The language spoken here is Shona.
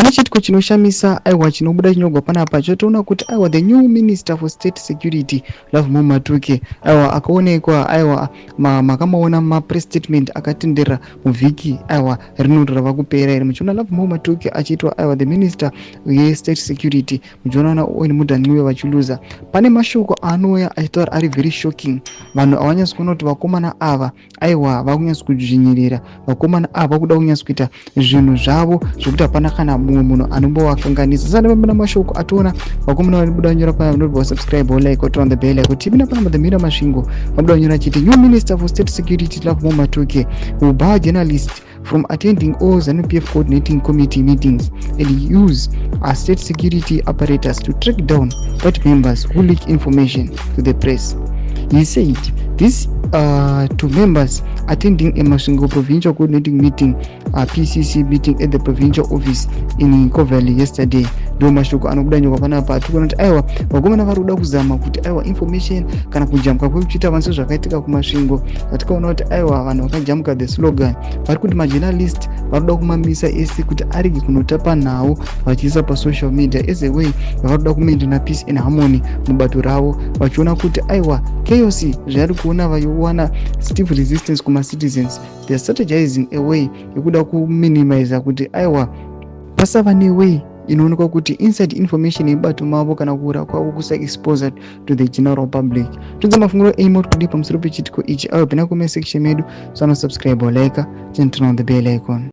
Pane chitiko chinoshamisa aiwa chinobuda chinogwa panapa chotoona kuti aiwa the new minister for state security Love Matuke aiwa akaonekwa aiwa makamaona ma-press statement akatenderera muvhiki aiwa rinodorava kupera iri muchiona Love Matuke achiitwa aiwa the minister ye-state security muchiona oini mudhaniwe vachiluza. Pane mashoko anouya achitaura ari very shocking. Vanhu havanyatsi kuona kuti vakomana ava aiwa vakunyatsi kudzvinyirira, vakomana ava kuda kunyatsi kuita zvinhu zvavo zvokuti hapana kana mumwe munhu anombovakanganisa. Saka pana mashoko atoona vakomana vanobuda kunyora panobva subscribe or like or turn on the bell icon. Tipinda pana madhamira masvingo vanobuda kunyora chiti new minister for state security Love Matuke will bar journalists from attending all ZANU-PF coordinating committee meetings and use our state security apparatus to track down party members who leak information to the press. He said these two members attending a Masvingo provincial coordinating meeting, PCC meeting at the provincial office in Nkovali yesterday. Ndo mashoko anobuda nyoko panapa tikuona kuti aiwa vakomana vari kuda kuzama kuti aiwa information kana kujambuka kwekuchiita vanhu zvakaitika kumasvingo. Tikaona kuti aiwa vanhu vakajambuka the slogan vari kuti majournalist vari kuda kumamisa ese kuti arege kunotapa nhau vachiisa pasocial media as a way vari kuda kumaintaina peace and harmony mubato ravo, vachiona kuti aiwa chaos zvari kuona vachiwana stiff resistance kuma-citizens. They are strategizing a way yekuda kuminimiza kuti aiwa pasava neway inoonekwa kuti inside information yebato mavo kana kuura kwavo kusa-exposed to the general public. Tunza mafunguro aimot kudi pamusoro pechitiko ichi aiwa pena comment section medu, so subscribe or like and turn on the bell icon.